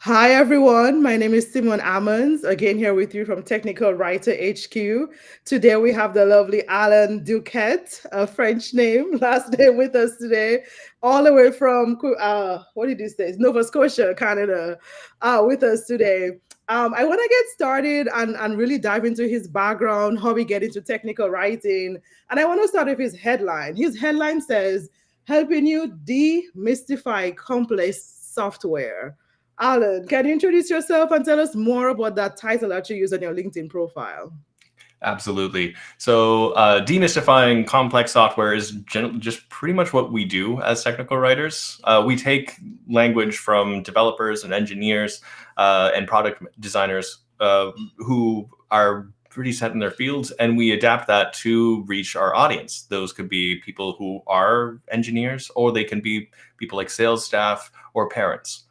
Hi, everyone. My name is Simon Ammons, again here with you from Technical Writer HQ. Today we have the lovely Allan Duquette, a French name, last name with us today, all the way from, what did you say? Nova Scotia, Canada, with us today. I want to get started and really dive into his background, how we get into technical writing. And I want to start with his headline. His headline says, Helping You Demystify Complex Software. Alan, can you introduce yourself and tell us more about that title that you use on your LinkedIn profile? Absolutely. So, demystifying complex software is just pretty much what we do as technical writers. We take language from developers and engineers and product designers who are pretty set in their fields, and we adapt that to reach our audience. Those could be people who are engineers, or they can be people like sales staff or parents.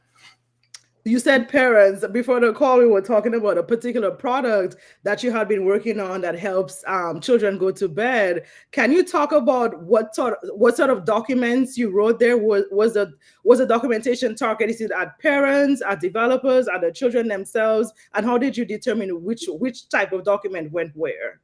You said parents. Before the call, we were talking about a particular product that you had been working on that helps children go to bed. Can you talk about what sort of documents you wrote there? Was the documentation targeted at parents, at developers, at the children themselves, and how did you determine which type of document went where?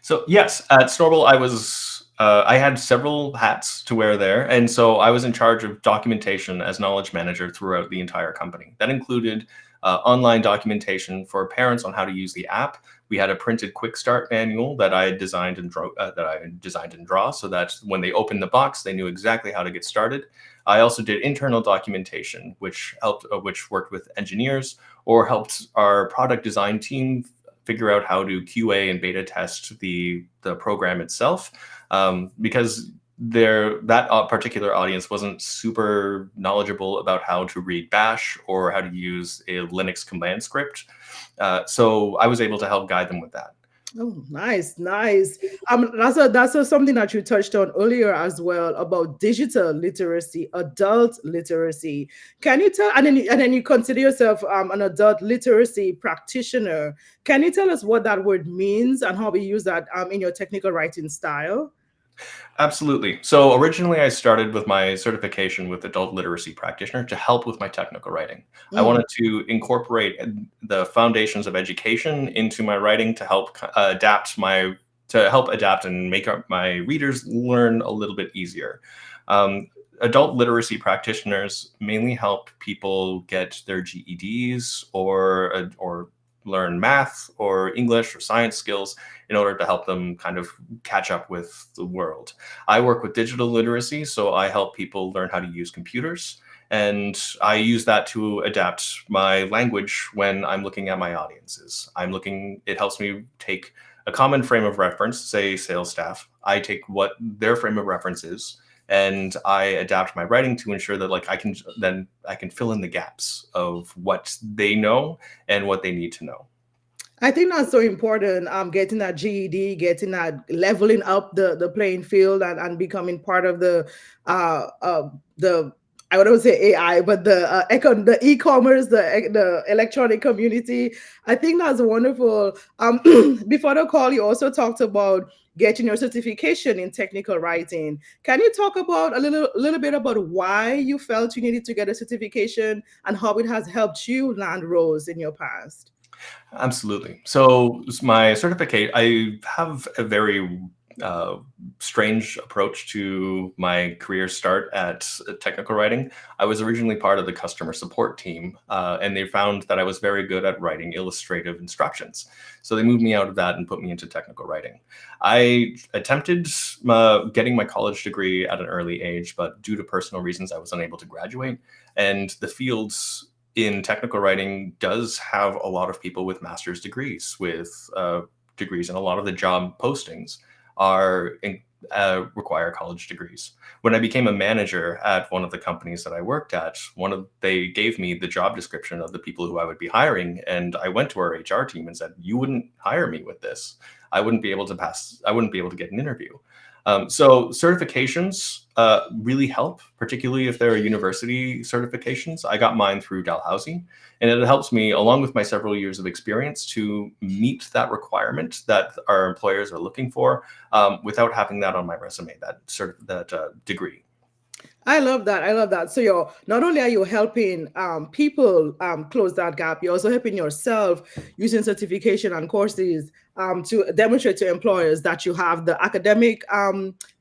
So yes, at Snorkel, I had several hats to wear there, and so I was in charge of documentation as knowledge manager throughout the entire company. That included online documentation for parents on how to use the app. We had a printed quick start manual that I designed and draw, so that when they opened the box, they knew exactly how to get started. I also did internal documentation, which worked with engineers or helped our product design team figure out how to QA and beta test the program itself, because that particular audience wasn't super knowledgeable about how to read Bash or how to use a Linux command script. So I was able to help guide them with that. Oh, nice, nice. Something that you touched on earlier as well about digital literacy, adult literacy. Can you tell? And then you consider yourself an adult literacy practitioner. Can you tell us what that word means and how we use that in your technical writing style? Absolutely. So originally, I started with my certification with Adult Literacy Practitioner to help with my technical writing. I Mm. wanted to incorporate the foundations of education into my writing to help adapt and make my readers learn a little bit easier. Um, Adult literacy practitioners mainly help people get their GEDs or learn math or English or science skills in order to help them kind of catch up with the world. I work with digital literacy, so I help people learn how to use computers. And I use that to adapt my language when I'm looking at my audiences. It helps me take a common frame of reference, say sales staff. I take what their frame of reference is and I adapt my writing to ensure that I can fill in the gaps of what they know and what they need to know. I think that's so important. Getting that GED, getting that leveling up the playing field and becoming part of the I would not say AI, but the e-commerce, the electronic community. I think that's wonderful. Before the call, you also talked about getting your certification in technical writing. Can you talk about a little bit about why you felt you needed to get a certification and how it has helped you land roles in your past? Absolutely. So my certificate, I have a very uh, strange approach to my career start at technical writing. I was originally part of the customer support team, and they found that I was very good at writing illustrative instructions. So they moved me out of that and put me into technical writing. I attempted getting my college degree at an early age, but due to personal reasons, I was unable to graduate. And the fields in technical writing does have a lot of people with master's degrees, and a lot of the job postings require college degrees. When I became a manager at one of the companies that I worked at, they gave me the job description of the people who I would be hiring, and I went to our HR team and said, "You wouldn't hire me with this. I wouldn't be able to pass. I wouldn't be able to get an interview." So certifications really help, particularly if there are university certifications. I got mine through Dalhousie, and it helps me, along with my several years of experience, to meet that requirement that our employers are looking for without having that on my resume, that degree. I love that. I love that. So you're not only are you helping people close that gap, you're also helping yourself using certification and courses to demonstrate to employers that you have the academic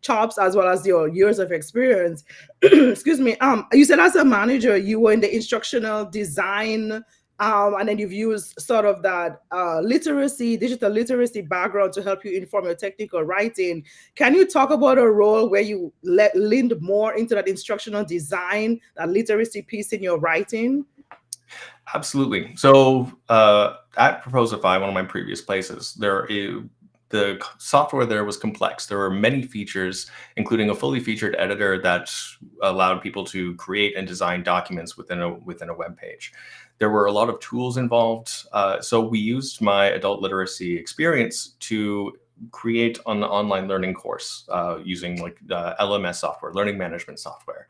chops as well as your years of experience. Excuse me. You said as a manager, you were in the instructional design. And then you've used sort of that literacy, digital literacy background to help you inform your technical writing. Can you talk about a role where you leaned more into that instructional design, that literacy piece in your writing? Absolutely. So at Proposify, one of my previous places, the software there was complex. There were many features, including a fully featured editor that allowed people to create and design documents within a web page. There were a lot of tools involved. So we used my adult literacy experience to create an online learning course using like LMS software, learning management software.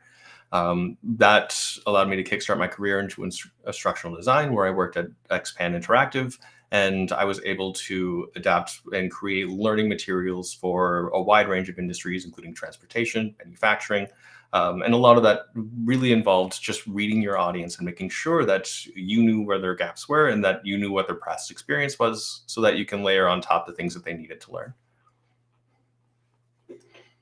That allowed me to kickstart my career into instructional design, where I worked at Expand Interactive, and I was able to adapt and create learning materials for a wide range of industries, including transportation, manufacturing. And a lot of that really involved just reading your audience and making sure that you knew where their gaps were and that you knew what their past experience was so that you can layer on top the things that they needed to learn.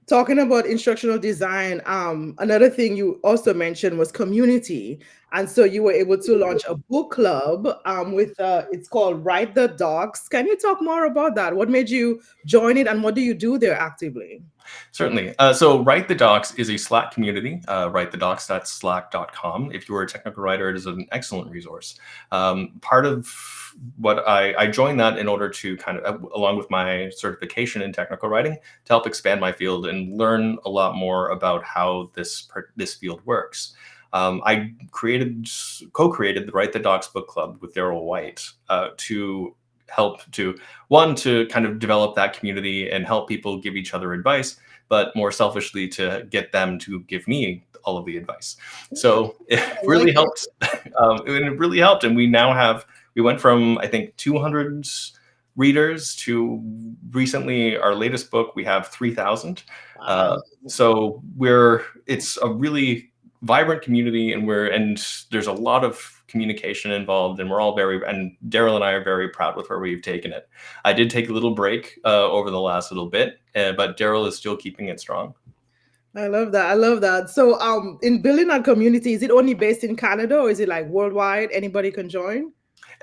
Talking about instructional design, another thing you also mentioned was community. And so you were able to launch a book club with, it's called Write the Docs. Can you talk more about that? What made you join it and what do you do there actively? Certainly. So Write the Docs is a Slack community, writethedocs.slack.com. If you are a technical writer, it is an excellent resource. Part of what I joined that in order to kind of, along with my certification in technical writing, to help expand my field and learn a lot more about how this field works. I co-created the Write the Docs book club with Daryl White to help to kind of develop that community and help people give each other advice, but more selfishly to get them to give me all of the advice. So it really helped. It really helped. And we went from, I think, 200 readers to recently our latest book, we have 3,000. Wow. So it's a really vibrant community, and there's a lot of communication involved, and and Daryl and I are very proud with where we've taken it. I did take a little break over the last little bit, but Daryl is still keeping it strong. I love that. I love that. So in building a community, is it only based in Canada or is it like worldwide? Anybody can join?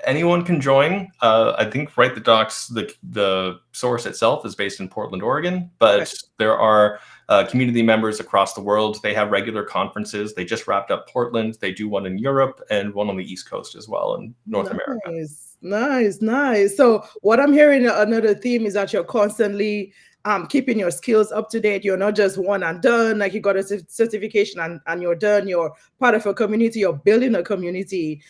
Anyone can join. I think Write the Docs, the source itself is based in Portland, Oregon, but Okay. there are community members across the world. They have regular conferences. They just wrapped up Portland. They do one in Europe and one on the East Coast as well in North America. Nice, nice, nice. So what I'm hearing another theme is that you're constantly keeping your skills up to date. You're not just one and done, like you got a certification and you're done. You're part of a community. You're building a community.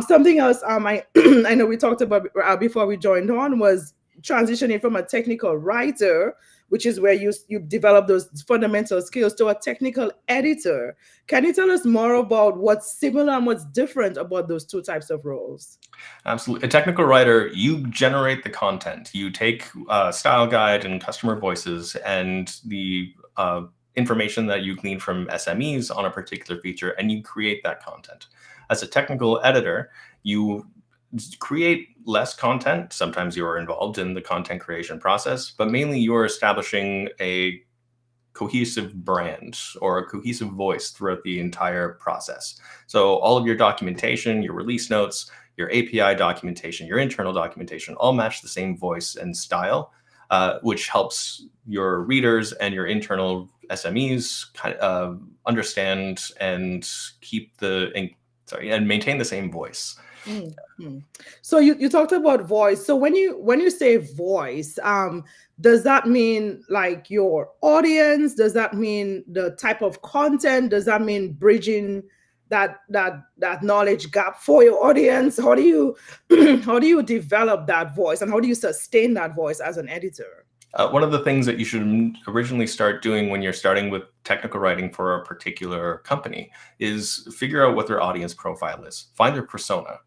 Something else I I know we talked about before we joined on was transitioning from a technical writer, which is where you develop those fundamental skills, to a technical editor. Can you tell us more about what's similar and what's different about those two types of roles? Absolutely. A technical writer, you generate the content. You take style guide and customer voices and the information that you glean from SMEs on a particular feature, and you create that content. As a technical editor, you create less content. Sometimes you are involved in the content creation process, but mainly you are establishing a cohesive brand or a cohesive voice throughout the entire process. So all of your documentation, your release notes, your API documentation, your internal documentation all match the same voice and style, which helps your readers and your internal SMEs kind of understand and and maintain the same voice. Mhm. So you talked about voice. So when you say voice, does that mean like your audience? Does that mean the type of content? Does that mean bridging that knowledge gap for your audience? How do you how do you develop that voice and how do you sustain that voice as an editor? One of the things that you should originally start doing when you're starting with technical writing for a particular company is figure out what their audience profile is, find their persona,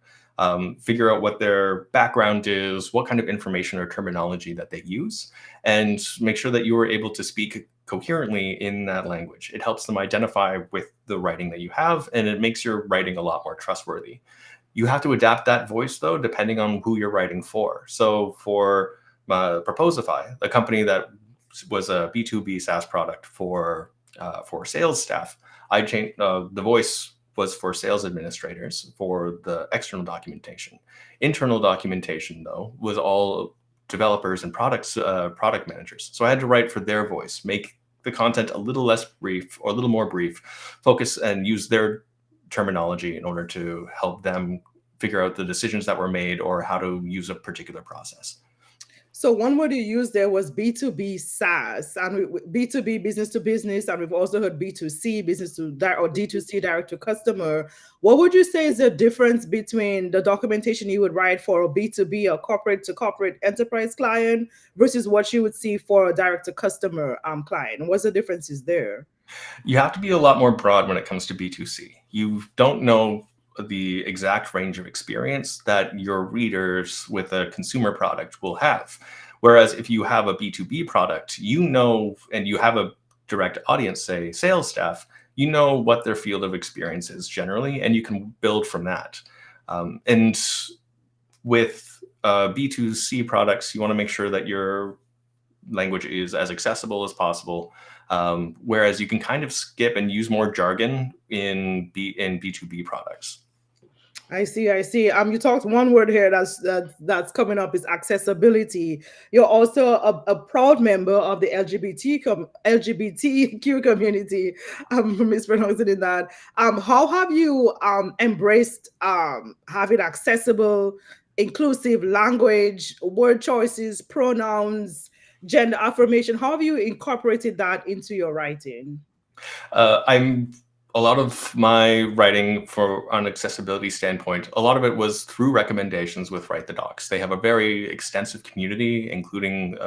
figure out what their background is, what kind of information or terminology that they use, and make sure that you are able to speak coherently in that language. It helps them identify with the writing that you have, and it makes your writing a lot more trustworthy. You have to adapt that voice though, depending on who you're writing for. So for Proposify, a company that was a B2B SaaS product for sales staff, I changed the voice was for sales administrators for the external documentation. Internal documentation though was all developers and product managers. So I had to write for their voice, make the content a little less brief or a little more brief, focus and use their terminology in order to help them figure out the decisions that were made or how to use a particular process. So one word you used there was B2B SaaS, and B2B, business to business, and we've also heard B2C, business to or D2C, direct to customer. What would you say is the difference between the documentation you would write for a B2B, a corporate to corporate enterprise client, versus what you would see for a direct to customer client? What's the differences there? You have to be a lot more broad when it comes to B2C. You don't know the exact range of experience that your readers with a consumer product will have. Whereas if you have a B2B product, you know, and you have a direct audience, say sales staff, you know what their field of experience is generally, and you can build from that. And with B2C products, you want to make sure that your language is as accessible as possible. Whereas you can kind of skip and use more jargon in B2B products. I see, I see. You talked one word here that's coming up is accessibility. You're also a proud member of the LGBTQ community. I'm mispronouncing it that. How have you embraced having accessible, inclusive language, word choices, pronouns, gender affirmation? How have you incorporated that into your writing? I'm a lot of my writing for an accessibility standpoint, a lot of it was through recommendations with Write the Docs. They have a very extensive community, including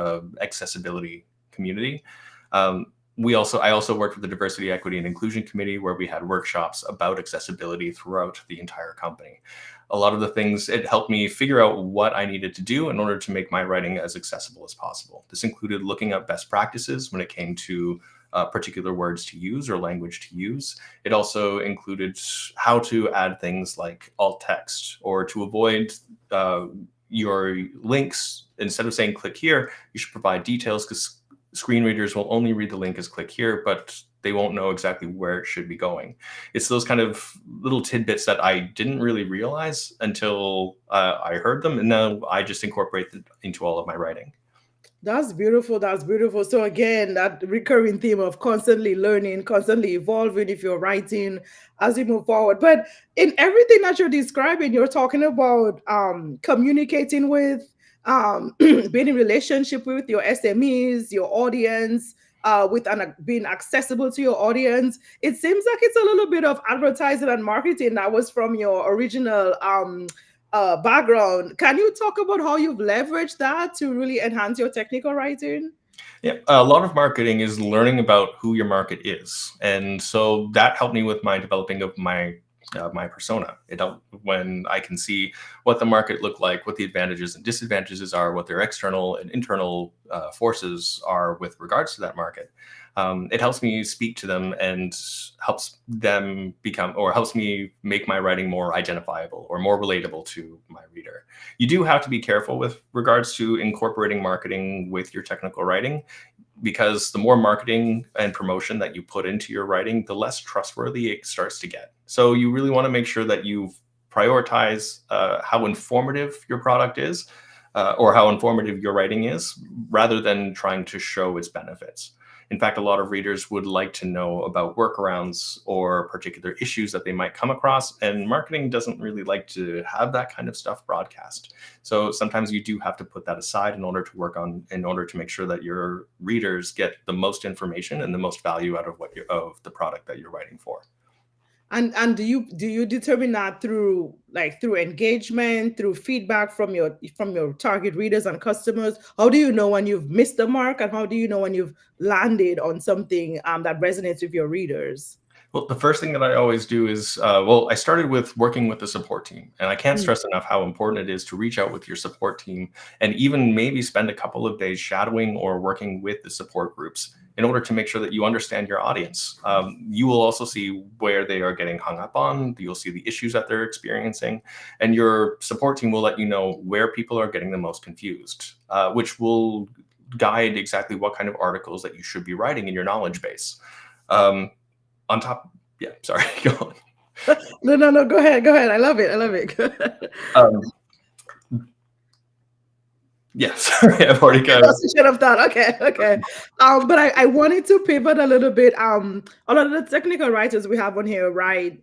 accessibility community. I also worked with the Diversity, Equity, and Inclusion Committee, where we had workshops about accessibility throughout the entire company. A lot of the things, it helped me figure out what I needed to do in order to make my writing as accessible as possible. This included looking up best practices when it came to particular words to use or language to use. It also included how to add things like alt text, or to avoid your links. Instead of saying click here, you should provide details, because screen readers will only read the link as click here, but they won't know exactly where it should be going. It's those kind of little tidbits that I didn't really realize until I heard them, and now I just incorporate them into all of my writing. That's beautiful. That's beautiful. So again, that recurring theme of constantly learning, constantly evolving if you're writing as you move forward. But in everything that you're describing, you're talking about communicating with, being in relationship with your SMEs, your audience, being accessible to your audience. It seems like it's a little bit of advertising and marketing that was from your original background. Can you talk about how you've leveraged that to really enhance your technical writing? Yeah, a lot of marketing is learning about who your market is, and so that helped me with my developing of my persona. It helped when I can see what the market look like, what the advantages and disadvantages are, what their external and internal forces are with regards to that market. It helps me speak to them and helps them become, or helps me make my writing more identifiable or more relatable to my reader. You do have to be careful with regards to incorporating marketing with your technical writing, because the more marketing and promotion that you put into your writing, the less trustworthy it starts to get. So you really want to make sure that you prioritize how informative your product is, or how informative your writing is, rather than trying to show its benefits. In fact, a lot of readers would like to know about workarounds or particular issues that they might come across, and marketing doesn't really like to have that kind of stuff broadcast. So sometimes you do have to put that aside in order to make sure that your readers get the most information and the most value out of of the product that you're writing for. And do you determine that through engagement, through feedback from your target readers and customers? How do you know when you've missed the mark, and how do you know when you've landed on something that resonates with your readers? Well, the first thing that I always do is, well, I started with working with the support team, and I can't Mm. stress enough how important it is to reach out with your support team and even maybe spend a couple of days shadowing or working with the support groups in order to make sure that you understand your audience. You will also see where they are getting hung up on. You'll see the issues that they're experiencing, and your support team will let you know where people are getting the most confused, which will guide exactly what kind of articles that you should be writing in your knowledge base. Um, on top, yeah, sorry, go on. No, go ahead, go ahead. I love it, I love it. Um, yeah, sorry, I've already Okay, got. that's a should have thought. Okay, okay. But I wanted to pivot a little bit. A lot of the technical writers we have on here write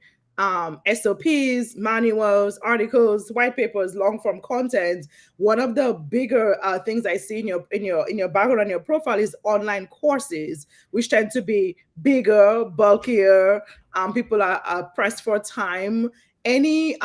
SOPs, manuals, articles, white papers, long form content. One of the bigger things I see in your background and your profile is online courses, which tend to be bigger, bulkier. People are pressed for time. Any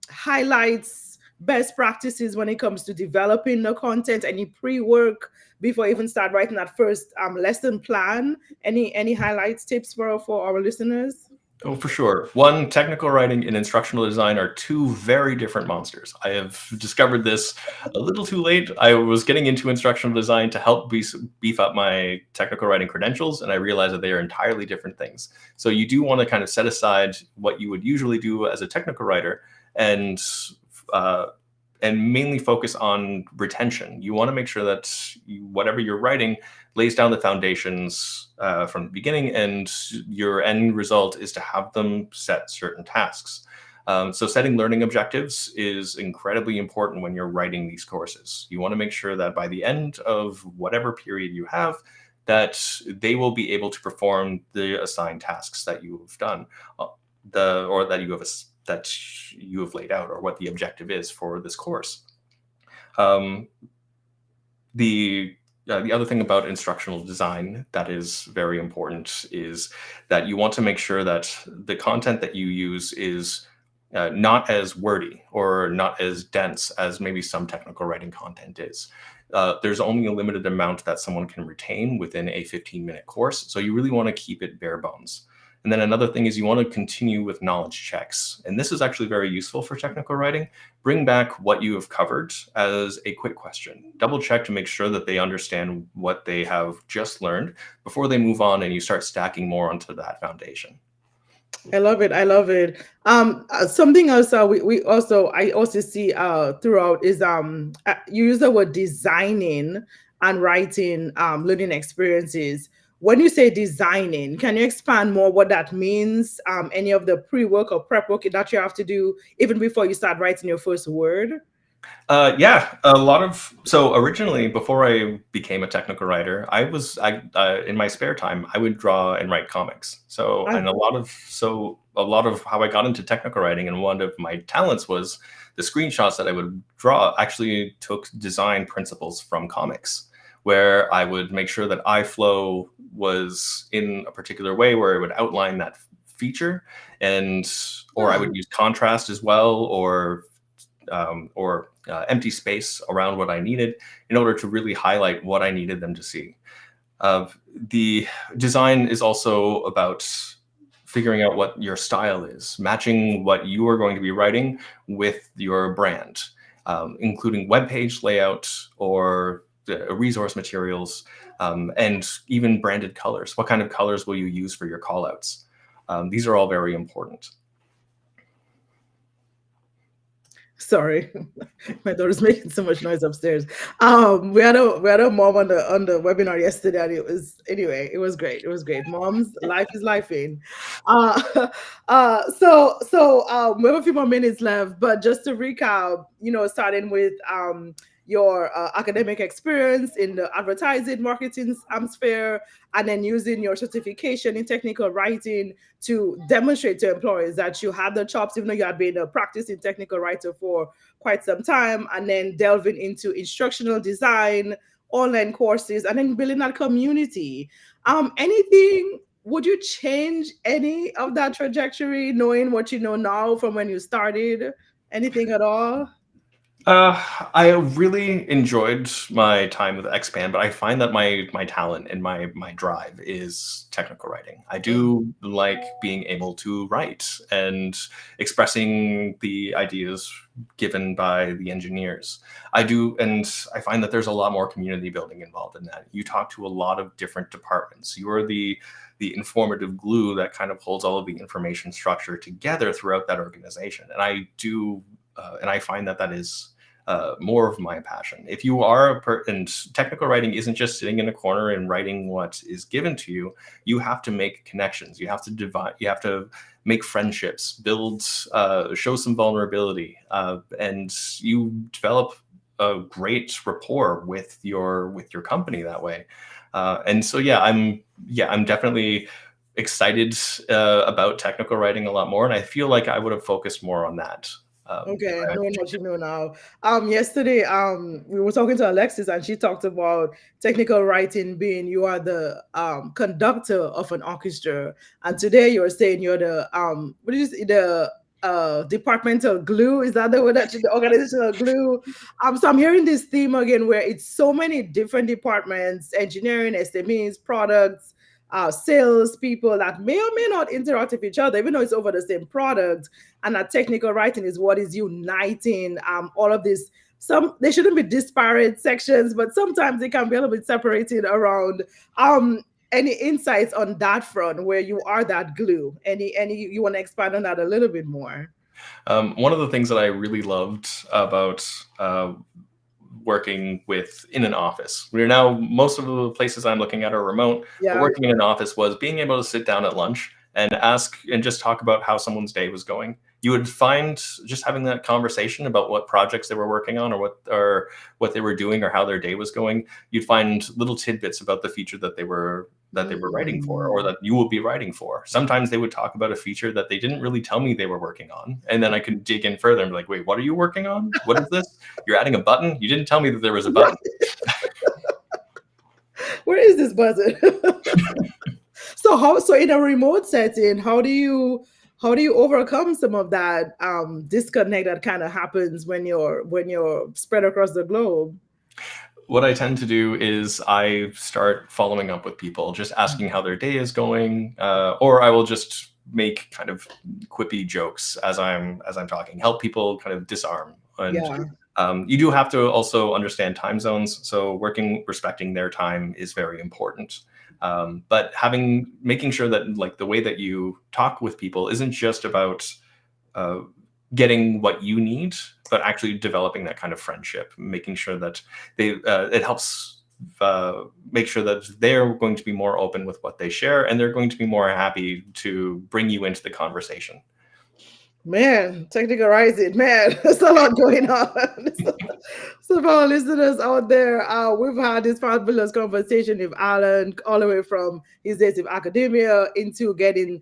highlights, best practices when it comes to developing the content, any pre-work before you even start writing that first lesson plan, any highlights, tips for our listeners? Oh, for sure. One, technical writing and instructional design are two very different monsters. I have discovered this a little too late. I was getting into instructional design to help beef up my technical writing credentials, and I realized that they are entirely different things. So you do want to kind of set aside what you would usually do as a technical writer and uh, mainly focus on retention. You want to make sure that whatever you're writing lays down the foundations from the beginning, and your end result is to have them set certain tasks. So setting learning objectives is incredibly important when you're writing these courses. You want to make sure that by the end of whatever period you have, that they will be able to perform the assigned tasks that you have done, or that you have laid out, or what the objective is for this course. Um, the other thing about instructional design that is very important is that you want to make sure that the content that you use is not as wordy or not as dense as maybe some technical writing content is. There's only a limited amount that someone can retain within a 15-minute course, so you really want to keep it bare bones. And then another thing is you want to continue with knowledge checks. And this is actually very useful for technical writing. Bring back what you have covered as a quick question. Double check to make sure that they understand what they have just learned before they move on and you start stacking more onto that foundation. I love it. I love it. Something else I also see throughout is you use the word designing and writing learning experiences. When you say designing, can you expand more what that means? Any of the pre-work or prep work that you have to do even before you start writing your first word? Yeah, a lot of, so originally before I became a technical writer, in my spare time I would draw and write comics. So Ah, and a lot of how I got into technical writing, and one of my talents was the screenshots that I would draw actually took design principles from comics, where I would make sure that iFlow was in a particular way where it would outline that feature, and or I ah. would use contrast as well, or empty space around what I needed in order to really highlight what I needed them to see. The design is also about figuring out what your style is, matching what you are going to be writing with your brand, including web page layout or resource materials, and even branded colors. What kind of colors will you use for your callouts? These are all very important. Sorry, my daughter's making so much noise upstairs. We had a mom on the webinar yesterday, and it was anyway. It was great. It was great. Mom's life is lifing. We have a few more minutes left, but just to recap, starting with your academic experience in the advertising marketing sphere, and then using your certification in technical writing to demonstrate to employers that you had the chops, even though you had been a practicing technical writer for quite some time, and then delving into instructional design, online courses, and then building that community. Anything, would you change any of that trajectory, knowing what you know now from when you started? Anything at all? I really enjoyed my time with Expand, but I find that my talent and my drive is technical writing. I Mm, do like being able to write and expressing the ideas given by the engineers. I do, and I find that there's a lot more community building involved in that. You talk to a lot of different departments. You are the informative glue that kind of holds all of the information structure together throughout that organization. And I do, and I find that that is more of my passion. If you are and technical writing isn't just sitting in a corner and writing what is given to you. You have to make connections. You have to divide. You have to make friendships, build, show some vulnerability, and you develop a great rapport with your company that way. And so I'm definitely excited about technical writing a lot more, and I feel like I would have focused more on that. If okay, I had knowing the what chance. you know now. Yesterday, we were talking to Alexis, and she talked about technical writing being you are the conductor of an orchestra, and today you're saying you're the what did you say, the departmental glue? Is that the word that the organizational glue? So I'm hearing this theme again, where it's so many different departments: engineering, SMEs, products. Sales people that may or may not interact with each other, even though it's over the same product, and that technical writing is what is uniting all of this. Some they shouldn't be disparate sections, but sometimes they can be a little bit separated around. Any insights on that front where you are that glue? Any you want to expand on that a little bit more? One of the things that I really loved about working with in an office. We're now most of the places I'm looking at are remote, but Yeah. working in an office was being able to sit down at lunch and ask and just talk about how someone's day was going. You would find just having that conversation about what projects they were working on or what they were doing or how their day was going. You'd find little tidbits about the feature that they were writing for or Mm. that you will be writing for. Sometimes they would talk about a feature that they didn't really tell me they were working on. And then I could dig in further and be like, wait, what are you working on? What is this? You're adding a button? You didn't tell me that there was a button. Where is this button? So in a remote setting, how do you overcome some of that disconnect that kind of happens when you're spread across the globe? What I tend to do is I start following up with people, just asking how their day is going, or I will just make kind of quippy jokes as I'm talking, help people kind of disarm. And Yeah. you do have to also understand time zones, so respecting their time is very important. But making sure that like the way that you talk with people isn't just about uh, getting what you need, but actually developing that kind of friendship, making sure that it helps make sure that they're going to be more open with what they share and they're going to be more happy to bring you into the conversation. Man, technical rising, man, there's a lot going on. So for our listeners out there, we've had this fabulous conversation with Alan, all the way from his days of academia into getting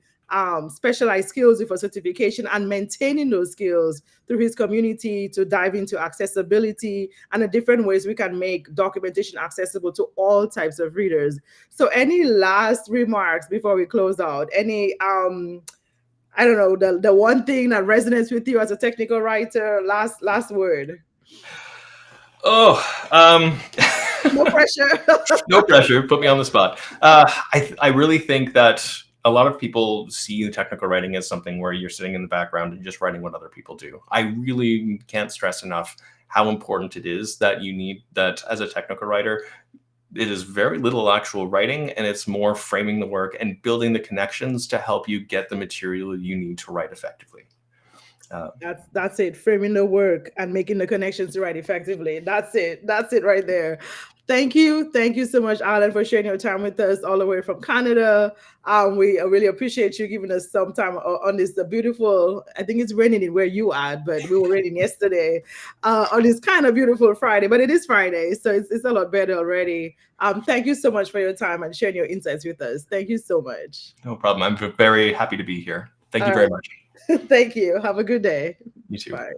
specialized skills with a certification and maintaining those skills through his community to dive into accessibility and the different ways we can make documentation accessible to all types of readers. So any last remarks before we close out? Any I don't know, the one thing that resonates with you as a technical writer. Last word. Oh, No pressure. no pressure. Put me on the spot. I really think that a lot of people see the technical writing as something where you're sitting in the background and just writing what other people do. I really can't stress enough how important it is that you need that as a technical writer. It is very little actual writing, and it's more framing the work and building the connections to help you get the material you need to write effectively. That's it. Framing the work and making the connections to write effectively. That's it. That's it right there. Thank you. Thank you so much, Alan, for sharing your time with us all the way from Canada. We really appreciate you giving us some time on this beautiful. I think it's raining in where you are, but we were raining yesterday on this kind of beautiful Friday. But it is Friday, so it's a lot better already. Thank you so much for your time and sharing your insights with us. Thank you so much. No problem. I'm very happy to be here. Thank you All very right. much. Thank you. Have a good day. You too. Bye.